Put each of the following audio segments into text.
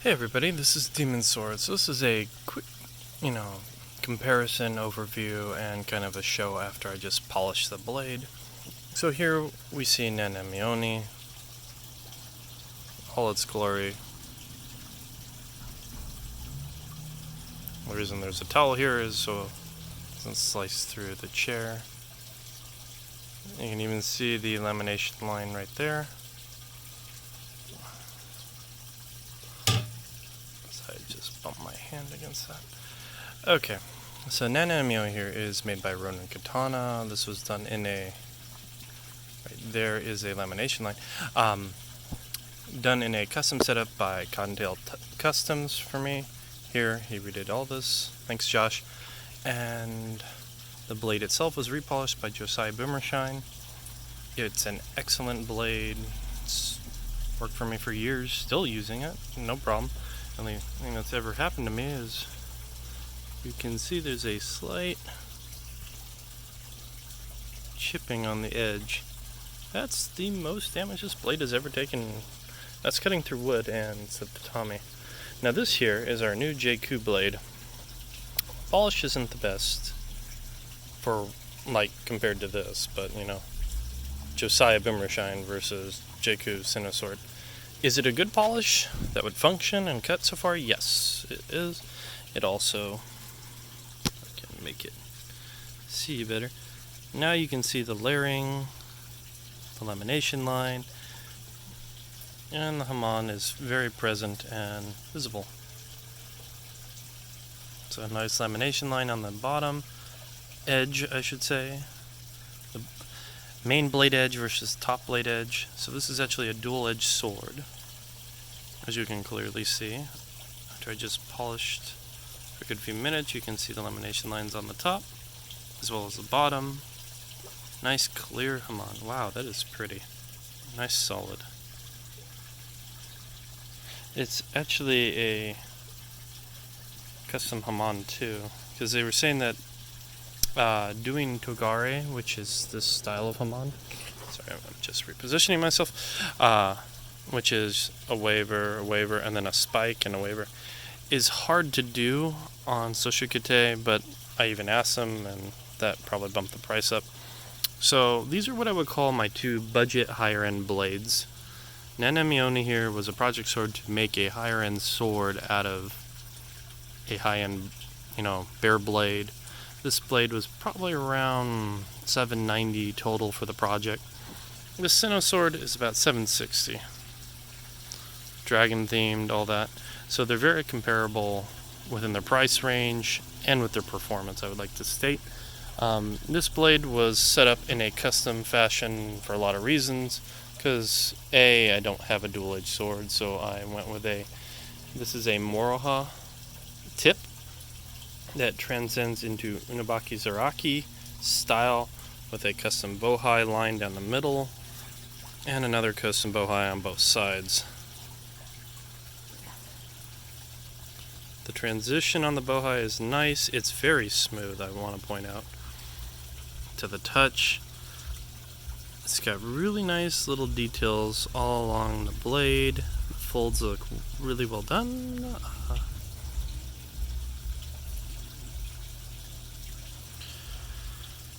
Hey everybody, this is Demon Sword. So this is a quick, comparison overview and kind of a show after I just polished the blade. So here we see Nanamione, all its glory. The reason there's a towel here is so it doesn't slice through the chair. You can even see the lamination line right there. I just bumped my hand against that. Okay, so Nanamione here is made by Katana. This was done in a... there is a lamination line. Done in a custom setup by Cottontail Customs for me. Here, he redid all this. Thanks, Josh. And the blade itself was repolished by Josiah Boomershine. It's an excellent blade. It's worked for me for years. Still using it, no problem. The only thing that's ever happened to me is you can see there's a slight chipping on the edge. That's the most damage this blade has ever taken. That's cutting through wood, and it's a tatami. Now this here is our new JQ blade. Polish isn't the best for, compared to this, but Josiah Boomershine versus JQ Cinesword. Is it a good polish that would function and cut so far? Yes, it is. It also, I can make it see better. Now you can see the layering, the lamination line, and the hamon is very present and visible. So a nice lamination line on the bottom edge, I should say. The main blade edge versus top blade edge. So this is actually a dual edged sword, as you can clearly see. After I just polished for a good few minutes, you can see the lamination lines on the top as well as the bottom. Nice clear hamon. Wow, that is pretty. Nice solid. It's actually a custom hamon too, because they were saying that doing togare, which is this style of hamon, sorry, I'm just repositioning myself, which is a waver, and then a spike and a waver, is hard to do on Soshu Kitae, but I even asked them, and that probably bumped the price up. So these are what I would call my two budget higher end blades. Nanamione here was a project sword to make a higher end sword out of a high end, bare blade. This blade was probably around $790 total for the project. The Cinesword is about $760. Dragon themed, all that. So they're very comparable within their price range and with their performance, I would like to state. This blade was set up in a custom fashion for a lot of reasons, because I don't have a dual-edged sword, so I went with this is a morroha tip that transcends into Unabaki Zaraki style with a custom bohai line down the middle and another custom bohai on both sides. The transition on the bohai is nice. It's very smooth, I want to point out, to the touch. It's got really nice little details all along the blade. The folds look really well done.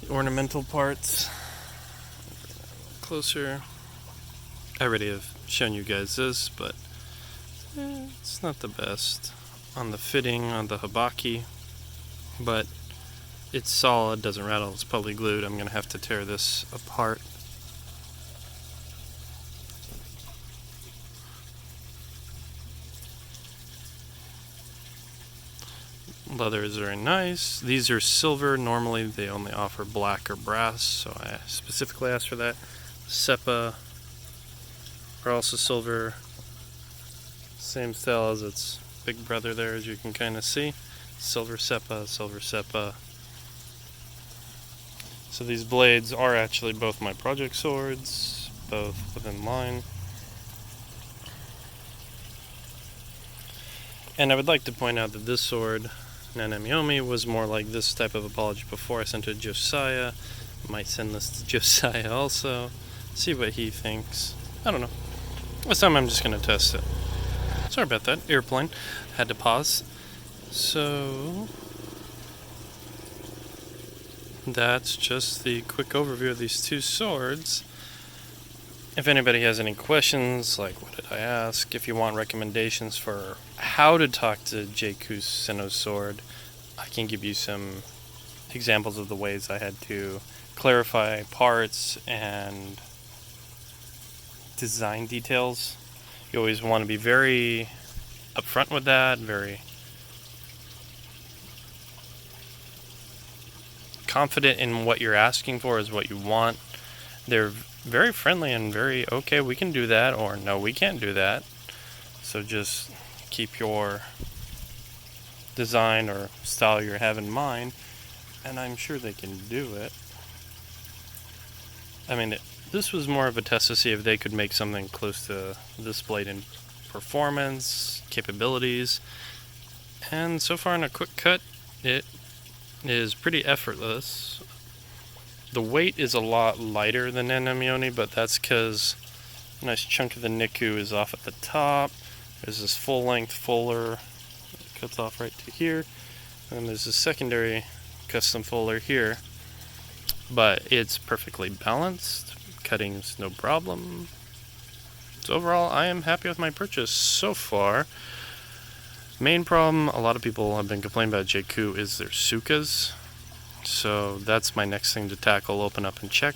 The ornamental parts, closer. I already have shown you guys this, but it's not the best on the fitting on the habaki, but it's solid, doesn't rattle, it's probably glued. I'm going to have to tear this apart. Leather is very nice. These are silver. Normally they only offer black or brass, so I specifically asked for that. Seppa are also silver. Same style as its big brother there, as you can kind of see. Silver Seppa, silver Seppa. So these blades are actually both my project swords, both within line. And I would like to point out that this sword, Nanamione, was more like this type of apology before I sent it to Josiah. Might send this to Josiah also. See what he thinks. I don't know. This time I'm just going to test it. Sorry about that, airplane. Had to pause. So that's just the quick overview of these two swords. If anybody has any questions, like what did I ask, if you want recommendations for how to talk to Jaku Senno's sword, I can give you some examples of the ways I had to clarify parts and design details. You always want to be very upfront with that, very confident in what you're asking for is what you want. They're very friendly and very, okay, we can do that, or no, we can't do that. So just keep your design or style you have in mind, and I'm sure they can do it. I mean, this was more of a test to see if they could make something close to this blade in performance, capabilities, and so far in a quick cut, it is pretty effortless. The weight is a lot lighter than Nanamione, but that's because a nice chunk of the Niku is off at the top. There's this full-length fuller that cuts off right to here, and there's a secondary custom fuller here. But it's perfectly balanced. Cutting's no problem. So overall, I am happy with my purchase so far. Main problem a lot of people have been complaining about Jaku is their sukas. So that's my next thing to tackle, open up and check.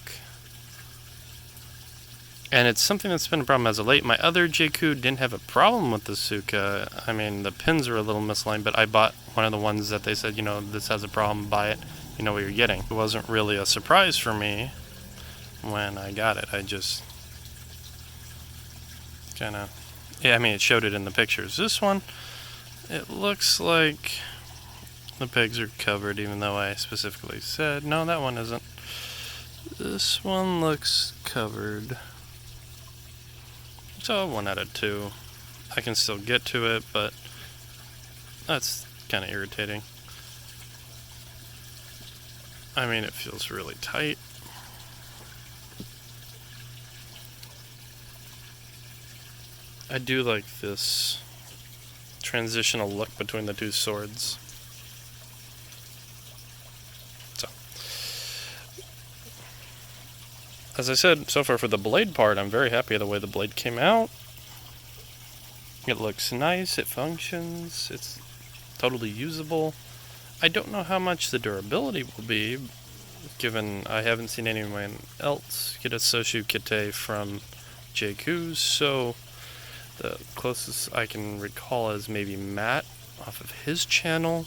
And it's something that's been a problem as of late. My other Jaku didn't have a problem with the suka. I mean, the pins are a little misaligned, but I bought one of the ones that they said, this has a problem, buy it, you know what you're getting. It wasn't really a surprise for me when I got it. I just it showed it in the pictures. This one, it looks like the pegs are covered, even though I specifically said, no, that one isn't. This one looks covered. So 1 out of 2. I can still get to it, but that's kind of irritating. I mean, it feels really tight. I do like this transitional look between the two swords. So, as I said, so far for the blade part, I'm very happy with the way the blade came out. It looks nice, it functions, it's totally usable. I don't know how much the durability will be, given I haven't seen anyone else get a Soshu Kitae from Jaku, so the closest I can recall is maybe Matt off of his channel,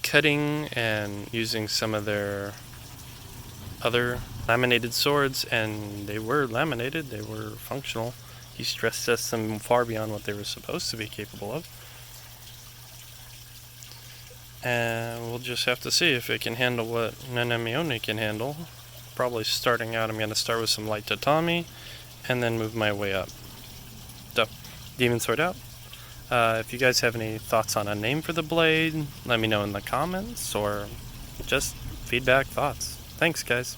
cutting and using some of their other laminated swords, and they were laminated, they were functional. He stress tests them far beyond what they were supposed to be capable of. And we'll just have to see if it can handle what Nanamione can handle. Probably starting out, I'm going to start with some light tatami, and then move my way up. So, Demon Sword out. If you guys have any thoughts on a name for the blade, let me know in the comments, or just feedback, thoughts. Thanks, guys.